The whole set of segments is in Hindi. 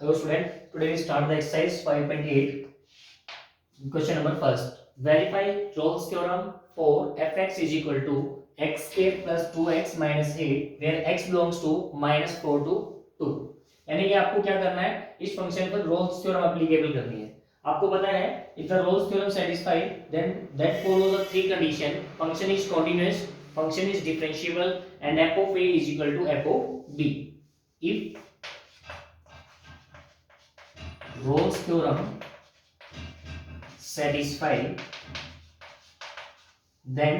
Hello student, today we start the exercise 5.8. Question number first. Verify Rolle's theorem for fx is equal to x square plus 2x minus 8 where x belongs to minus 4 to 2. यानी कि आपको क्या करना है, इस फंक्शन पर रोल्स थ्योरम एप्लीकेबल करनी है. आपको पता है if the Rolle's theorem satisfied then that follows the three condition. Function is continuous, function is differentiable and f of a is equal to f of b. If Rolle's theorem satisfied then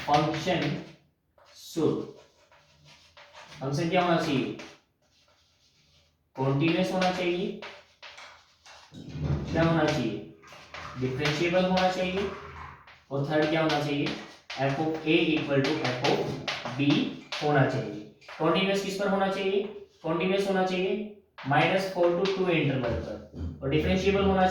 function क्या होना चाहिए, कॉन्टिन्यूअस होना चाहिए, क्या होना चाहिए, डिफरेंशिएबल होना चाहिए, और थर्ड क्या होना चाहिए, f of a equal to f of b होना चाहिए. कॉन्टिन्यूअस किस पर होना चाहिए, कॉन्टिन्यूअस होना चाहिए -4 to 2 इंटरवल पर, और डिफरेंशिएबल होना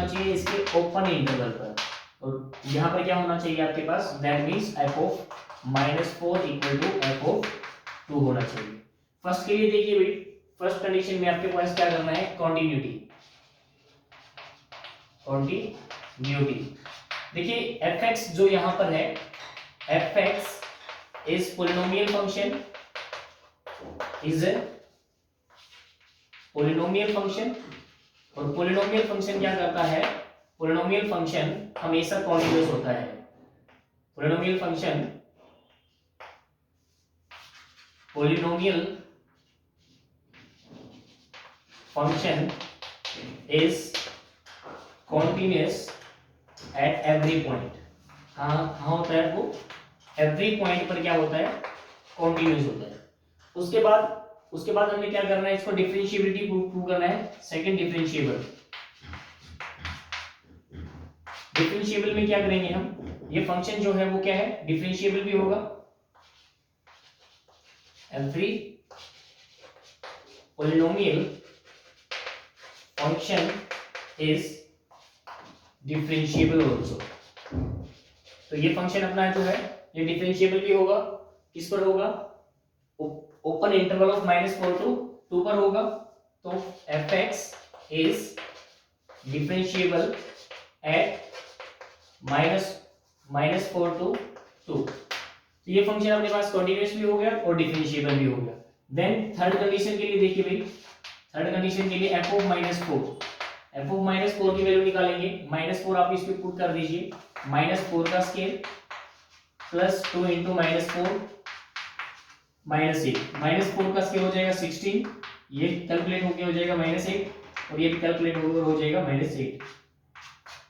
चाहिए इसके ओपन इंटरवल पर. और यहाँ पर क्या होना चाहिए आपके पास, that means f of -4 equal to f of 2 होना चाहिए. फर्स्ट के लिए देखिए भाई, फर्स्ट कंडीशन में आपके पास क्या करना है, कॉन्टिन्यूटी. देखिए fx जो यहाँ पर है, fx is polynomial function, polynomial function. और पोलिनोमियल फंक्शन क्या करता है, पोलिनोमियल फंक्शन हमेशा कॉन्टिन्यूअस होता है. Polynomial function is continuous at every point. हाँ होता है वो, एवरी पॉइंट पर क्या होता है, कॉन्टिन्यूअस होता है. उसके बाद हमें क्या करना है, इसको डिफरेंशिएबिलिटी प्रूव करना है. सेकंड डिफरेंशिएबल में क्या करेंगे हम, ये फंक्शन जो है वो क्या है, डिफरेंशिएबल भी होगा. Every polynomial function is differentiable also. तो ये फंक्शन अपना जो है ये डिफरेंशिएबल भी होगा. किस पर होगा, ओपन इंटरवल ऑफ -4 to 2 पर होगा. तो fx is differentiable eight -4 to 2. तो ये फंक्शन अपने पास कॉन्टिन्यूअस भी हो गया और डिफरेंशिएबल भी हो गया. देन थर्ड कंडीशन के लिए देखिए भाई, थर्ड कंडीशन के लिए f ऑफ -4 की वैल्यू निकालेंगे. -4 आप इस पे पुट कर दीजिए, -4 का स्केल प्लस 2 इंटू -4 -8. -4 का स्केल हो जाएगा 16, ये कैलकुलेट होकर हो जाएगा -8, और ये भी कैलकुलेट होकर हो जाएगा -8.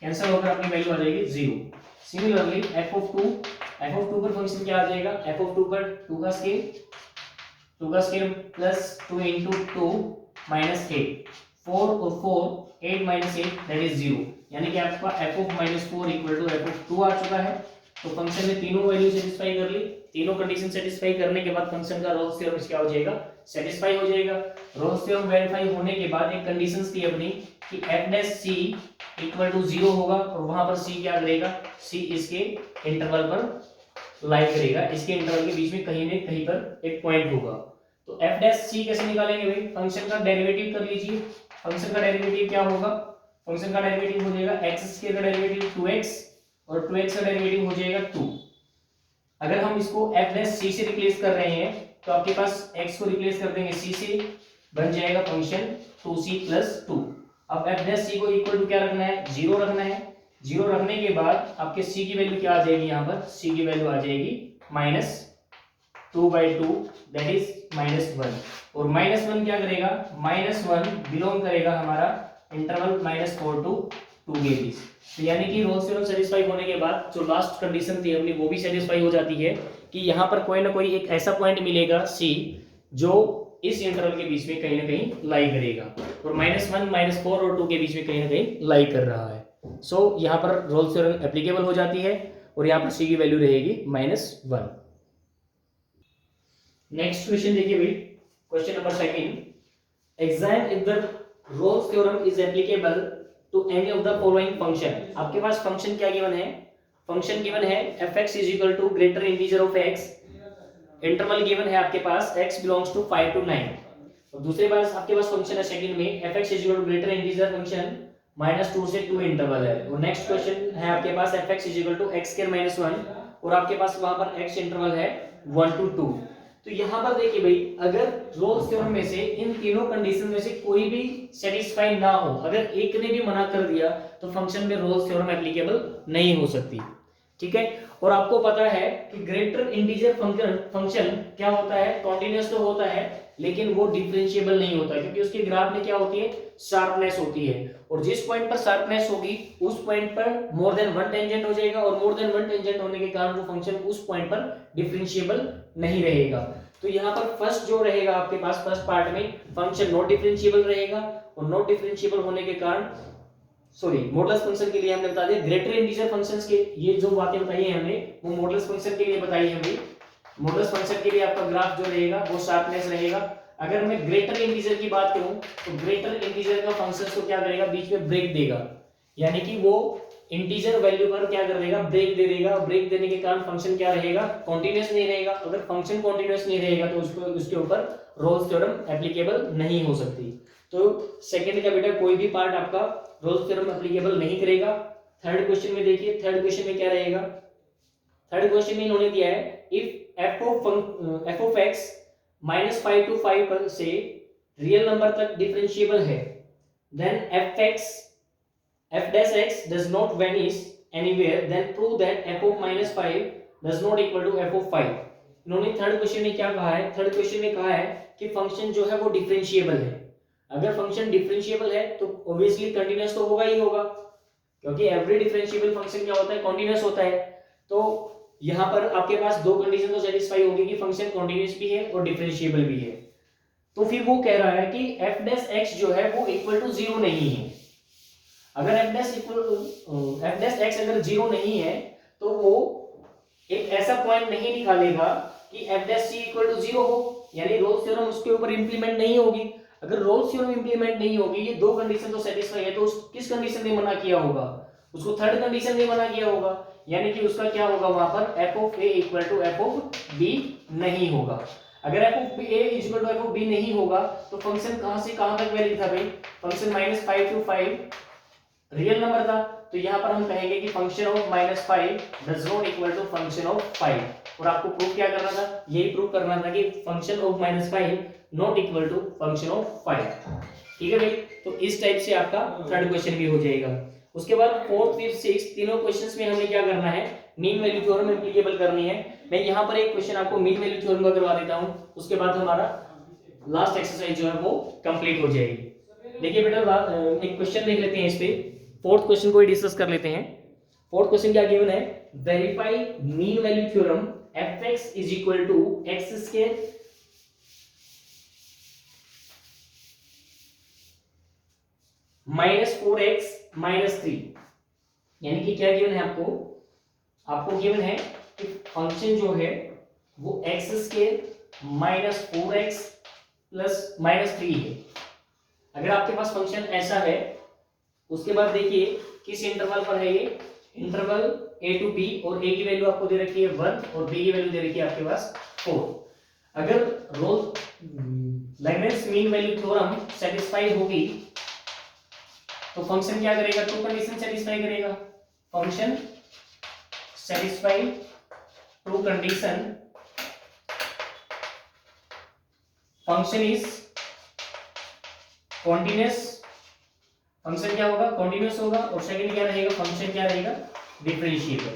कैंसिल होकर अपनी वैल्यू आ जाएगी 0. सिमिलरली f ऑफ 2 पर फंक्शन क्या आ जाएगा, f ऑफ 2 पर 2 का स्केल प्लस 2 इंटू 2 -8, 4 और 4 8 -8 दैट इज 0. यानी कि आपका f of -4 equal to f of 2 आ चुका है. तो फंक्शन ने तीनों वैल्यू सेटिस्फाई कर ली. तीनों कंडीशन सेटिस्फाई करने के बाद फंक्शन का रोल्स थ्योरम क्या हो जाएगा, सेटिस्फाई हो जाएगा. रोल्स थ्योरम वेरीफाई होने के बाद एक कंडीशंस थी अपनी कि f dash c equal to 0 होगा, और वहां पर c क्या करेगा, c इसके इंटरवल पर लाई करेगा. इसके इंटरवल के बीच में कहीं न कहीं पर एक पॉइंट होगा. तो f डैश c कैसे निकालेंगे भाई, फंक्शन का डेरिवेटिव कर लीजिए. फंक्शन का डेरिवेटिव क्या होगा, फंक्शन का डेरिवेटिव हो जाएगा x स्क्वायर का डेरिवेटिव 2x, और 2x का डेरिवेटिव हो जाएगा 2. अगर हम इसको f डैश c से रिप्लेस कर रहे हैं तो आपके पास x को रिप्लेस कर देंगे c से, बन जाएगा फंक्शन 2c प्लस 2. अब f डैश c को इक्वल टू क्या रखना है, 0 रखना है. 0 रखने के बाद आपके c की वैल्यू क्या आ जाएगी, यहाँ पर c की वैल्यू आ जाएगी -2/2 दैट इज -1. और -1 क्या करेगा, -1 बिलोंग करेगा हमारा इंटरवल -4 to 2 के बीच. तो यानी कि रोल्स थ्योरम सेटिस्फाई होने के बाद जो लास्ट कंडीशन थी अपनी वो भी सेटिस्फाई हो जाती है कि यहाँ पर कोई ना कोई एक ऐसा पॉइंट मिलेगा c जो इस इंटरवल के बीच में कहीं ना कहीं लाई करेगा, और -1 -4 और 2 के बीच में कहीं ना कहीं लाई कर रहा है. सो यहाँ पर रोल्स थ्योरम एप्लीकेबल हो जाती है, और यहाँ पर c की वैल्यू रहेगी -1. नेक्स्ट क्वेश्चन देखिए भाई, question number second. Examine if the Rolle's theorem is applicable to any of the following function. आपके पास फंक्शन क्या गिवन है, फंक्शन गिवन है fx is equal to greater integer of x. Interval given है आपके पास x बिलोंग्स टू 5 to 9. और दूसरे पास आपके पास फंक्शन है सेकंड में f(x) is equal to greater integer function -2 से 2 इंटरवल है। और नेक्स्ट क्वेश्चन है आपके पास f(x) is equal to x² - 1 और आपके पास वहां पर x इंटरवल है 1 to 2। तो यहाँ पर देखिए भाई, अगर रोल्स थ्योरम में से इन तीनों कंडीशन में से कोई भी सेटिस्फाई ना हो, अगर एक ने भी मना कर दिया तो फंक्शन में रोल्स थ्योरम एप्लीकेबल नहीं हो सकती। ठीक है, और आपको पता है कि ग्रेटर इंटीजर फंक्शन क्या होता है, कॉन्टिन्यूअस तो होता है लेकिन वो डिफरेंशिएबल नहीं होता, क्योंकि उसके ग्राफ में क्या होती है, शार्पनेस होती है। और जिस पॉइंट पर शार्पनेस होगी उस पॉइंट पर मोर देन वन टेंजेंट हो जाएगा, और मोर देन वन टेंजेंट होने के कारण वो फंक्शन उस पॉइंट पर डिफरेंशिएबल नहीं रहेगा। तो यहाँ पर फर्स्ट जो रहेगा आपके पास, फर्स्ट पार्ट में फंक्शन नॉट डिफरेंशिएबल रहेगा, और नॉट डिफरेंशिएबल होने के कारण सॉरी मॉडुलस फंक्शन के लिए हमने बता दिया। ग्रेटर इंटीजर फंक्शंस के ये जो बातें बताई है हमने वो मॉडुलस फंक्शन के लिए बताई है भाई। मॉडुलस फंक्शन के लिए आपका ग्राफ जो रहेगा वो शार्पनेस रहेगा। अगर मैं ग्रेटर इंटीजर की बात करूं तो ग्रेटर इंटीजर का फंक्शन को क्या करेगा, बीच में ब्रेक देगा, यानी कि वो इंटीजर वैल्यू पर क्या कर देगा, ब्रेक दे देगा। ब्रेक देने के कारण फंक्शन क्या रहेगा, कॉन्टिन्यूअस नहीं रहेगा। अगर फंक्शन कॉन्टिन्यूअस नहीं रहेगा तो उसके ऊपर रोल्स थ्योरम एप्लीकेबल नहीं हो सकती। तो सेकंड का बेटा कोई भी पार्ट आपका रोल्स थ्योरम एप्लीकेबल नहीं करेगा। थर्ड क्वेश्चन में देखिए, थर्ड क्वेश्चन में क्या रहेगा, थर्ड क्वेश्चन में इन्होंने दिया है if f of x -5 to 5 पर से रियल नंबर तक डिफरेंशिएबल है, then f dash x does not vanish anywhere, then prove that f of -5 does not equal to f of 5। इन्होंने थर्ड क्वेश्चन में क्या कहा है, थर्ड क्वेश्चन में कहा है कि फंक्शन जो है वो डिफरेंशिएबल है। अगर फंक्शन डिफरेंशिएबल है तो ऑब्वियसली कंटीन्यूअस तो होगा ही होगा, क्योंकि एवरी डिफरेंशिएबल फंक्शन क्या होता है, कंटीन्यूअस होता है। तो यहाँ पर आपके पास दो कंडीशन तो सेटिस्फाई होगी कि फंक्शन कंटीन्यूअस भी है और डिफरेंशिएबल भी है। तो फिर वो कह रहा है कि f डैश x जो है वो इक्वल टू 0 नहीं है। अगर f डैश x अगर 0 नहीं है तो वो एक ऐसा पॉइंट नहीं निकालेगा कि f dash c equal to 0 हो, यानी रोल्स थ्योरम उसके ऊपर इंप्लीमेंट नहीं होगी। अगर रोल्स थ्योरम इंप्लीमेंट नहीं होगी, ये दो कंडीशन तो सेटिस्फाई है, तो किस कंडीशन ने मना किया होगा, उसको थर्ड कंडीशन ने मना किया होगा, यानी कि उसका क्या होगा, वहां पर f of a equal to f of b नहीं होगा। अगर f of a equal to f of b नहीं होगा तो फंक्शन कहां से कहां तक वैलिड था भाई, फंक्शन -5 to 5 रियल नंबर था, तो यहां पर हम कहेंगे कि function of -5 does not equal to function of 5। और आपको प्रूफ क्या करना था, यही प्रूफ करना था कि function of -5 not equal to function of 5। ठीक है भाई, तो इस टाइप से आपका थर्ड क्वेश्चन भी हो जाएगा। उसके बाद फोर्थ फिफ्थ सिक्स्थ तीनों क्वेश्चंस में हमें क्या करना है, मीन वैल्यू थ्योरम एप्लीकेबल करनी है। मैं यहाँ पर एक क्वेश्चन आपको मीन वैल्यू थ्योरम का करवा देता हूँ, उसके बाद हमारा लास्ट एक्सरसाइज जो है वो कंप्लीट हो जाएगी। देखिए बेटा एक क्वेश्चन देख लेते हैं, इस पे फोर्थ क्वेश्चन को ही डिस्कस कर लेते हैं। फोर्थ क्वेश्चन क्या गिवन है, verify mean value theorem f(x) is equal to x² -4x - 3। यानी कि क्या गिवन है आपको गिवन है कि फंक्शन जो है वो x² -4x -3 है। अगर आपके पास फंक्शन ऐसा है, उसके बाद देखिए किस इंटरवल पर है, ये इंटरवल a to b, और a की वैल्यू आपको दे रखी है 1 और b की वैल्यू दे रखी है आपके पास 4। अगर Leibniz mean value theorem satisfy होगी तो फंक्शन क्या करेगा, टू कंडीशन सेटिस्फाई करेगा। Function satisfy two condition, function is continuous, function क्या होगा, कॉन्टिन्यूअस होगा, और सेकंड क्या रहेगा, फंक्शन क्या रहेगा, डिफरेंशिएबल।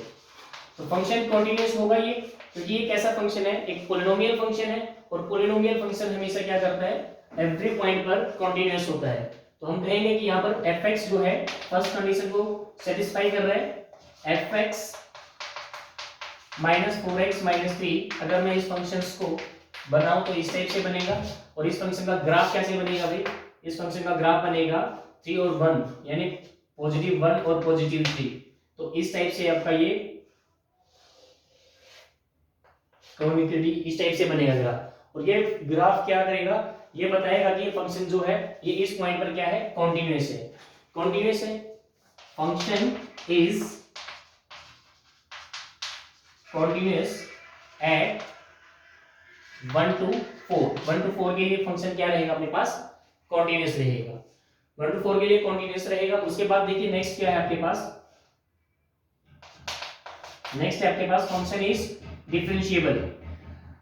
तो फंक्शन कॉन्टिन्यूअस होगा ये, क्योंकि ये कैसा फंक्शन है, एक पॉलिनोमियल फंक्शन है, और पॉलिनोमियल फंक्शन हमेशा क्या करता है, एवरी पॉइंट पर कॉन्टिन्यूअस होता है। तो हम कहेंगे कि यहाँ पर f(x) जो है फर्स्ट कंडीशन को सेटिस्फाई कर रहा है। f(x) -4x - 3 अगर मैं इस फंक्शंस को बनाऊं तो इस टाइप से बनेगा, और इस फंक्शन का ग्राफ कैसे बनेगा भाई, इस फंक्शन का ग्राफ बनेगा 3 और 1, यानी +1 और +3। तो इस टाइप से आपका ये कॉनिकली इस टाइप से बनेगा ग्राफ, और ये ग्राफ क्या करेगा, ये बताएगा कि ये फंक्शन जो है ये इस पॉइंट पर क्या है, कॉन्टिन्यूअस है। कॉन्टिन्यूअस है, function is continuous at 1 to 4 के लिए फंक्शन क्या रहेगा अपने पास, कॉन्टिन्यूस रहेगा। 1 to 4 के लिए कॉन्टिन्यूस रहेगा। उसके बाद देखिए नेक्स्ट क्या है आपके पास, नेक्स्ट है आपके पास फंक्शन इज डिफरेंशिएबल।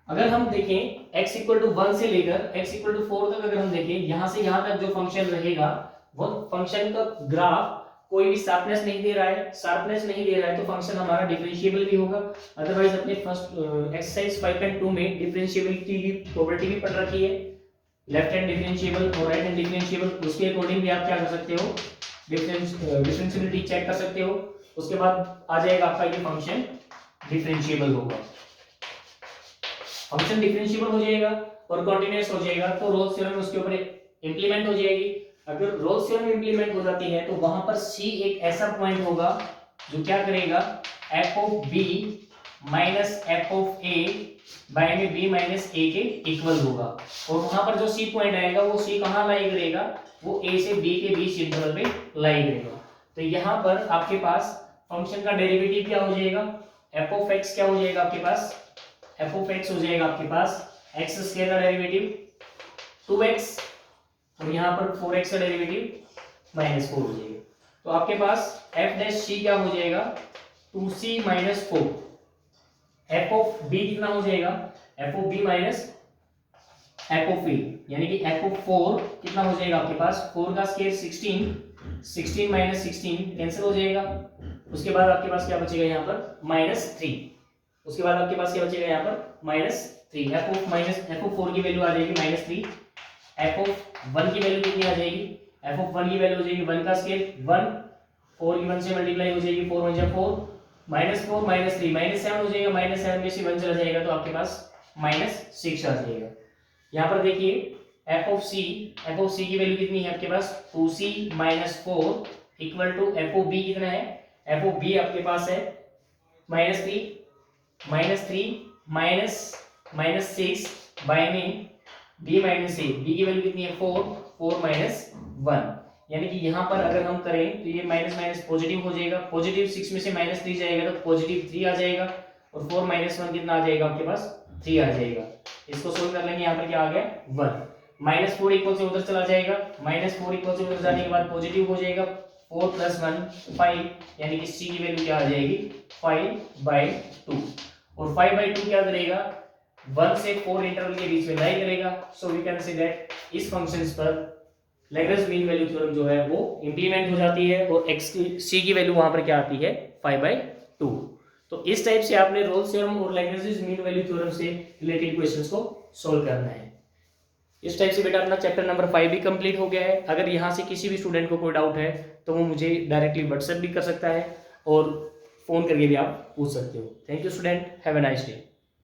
अगर हम देखें x इक्वल टू 1 से लेकर x इक्वल टू 4 तक अगर हम देखें, यहां से यहां तक जो फंक्शन रहेगा वो फंक्शन का ग्राफ कोई भी शार्पनेस नहीं दे रहा है, शार्पनेस नहीं दे रहा है, तो फंक्शन हमारा डिफरेंशिएबल भी होगा। अदरवाइज अपने फर्स्ट एक्सरसाइज 5.2 में डिफरेंशिएबिलिटी की प्रॉपर्टी भी पढ़ रखी है, लेफ्ट हैंड डिफरेंशिएबल और राइट हैंड डिफरेंशिएबल, उसके अकॉर्डिंग भी आप क्या कर सकते हो, डिफरेंशिएबिलिटी चेक कर सकते हो। उसके बाद आ जाएगा आपका ये फंक्शन डिफरेंशिएबल होगा। फंक्शन डिफरेंशिएबल हो जाएगा और कंटीन्यूअस हो जाएगा तो रोल्स थ्योरम उसके ऊपर इंप्लीमेंट हो जाएगी। अगर रोल्स थ्योरम इंप्लीमेंट हो जाती है तो वहां पर c एक ऐसा पॉइंट होगा जो क्या करेगा, f of b minus f of a by में b माइनस a के इक्वल होगा। और वहां पर जो c पॉइंट आएगा वो c कहां लाई करेगा, वो a से b के बीच इंटरवल पे लाई करेगा। तो यहाँ पर आपके पास फंक्शन का डेरिवेटिव क्या हो जाएगा, f ऑफ x क्या हो जाएगा आपके पास, f ऑफ x हो जाएगा आपके पास x स्क्वायर का डेरिवेटिव 2x और यहाँ पर 4x का डेरिवेटिव माइनस 4 हो जाएगा। तो आपके पास f डैश c क्या हो जाएगा 2c minus 4। f of b कितना हो जाएगा, f of b minus f of a, यानी कि f ऑफ 4 कितना हो जाएगा आपके पास, 4 का स्क्वायर 16 माइनस 16 कैंसिल हो जाएगा। उसके बाद आपके पास क्या बचेगा यहाँ पर -3। उसके बाद आपके पास क्या बचेगा यहाँ पर -3। f ऑफ 4 की वैल्यू आ जाएगी -3। f ऑफ 1 की वैल्यू कितनी आ जाएगी, f ऑफ 1 की वैल्यू हो जाएगी 1 का स्क्वायर 1, 4 की 1 से मल्टीप्लाई हो जाएगी 4 1 जा 4, -4 -3 -7 हो जाएगा, -7 में से 1 चला जाएगा तो आपके पास -6 आ जाएगा। यहाँ पर देखिए f ऑफ c की वैल्यू कितनी है आपके पास 2c minus 4 equal to f of b कितना है, f ऑफ b आपके पास है -3 माइनस 6 बाय में b माइनस a, b की वैल्यू कितनी है 4 माइनस 1, यानी कि यहाँ पर अगर हम करें तो ये माइनस माइनस पॉजिटिव हो जाएगा, पॉजिटिव 6 में से -3 जाएगा तो पॉजिटिव 3 आ जाएगा और 4 माइनस 1 कितना आ जाएगा आपके पास 3 आ जाएगा। इसको सोल्व कर लेंगे, यहाँ पर क्या आ गया 1, -4 इक्वल से उधर चला जाएगा, -4 इक्वल से उधर जाने के बाद पॉजिटिव हो जाएगा 4 + 1 5, यानी कि c की वैल्यू क्या आ जाएगी 5/2 और 5/2 क्या करेगा 1 से 4 इंटरवल के बीच में लाई करेगा। So we can say that is functions पर लैग्रेंज मीन वैल्यू थ्योरम जो है वो इंप्लीमेंट हो जाती है और x की c की वैल्यू वहां पर क्या आती है 5/2। तो इस टाइप से आपने रोल्स थ्योरम और लैग्रेंज मीन वैल्यू थ्योरम से रिलेटेड क्वेश्चंस को सॉल्व करना है। इस टाइप से बेटा अपना चैप्टर नंबर 5 भी कंप्लीट हो गया है। अगर यहाँ से किसी भी स्टूडेंट को कोई डाउट है तो वो मुझे डायरेक्टली व्हाट्सएप भी कर सकता है और फोन करके भी आप पूछ सकते हो। Thank you student, have a nice day.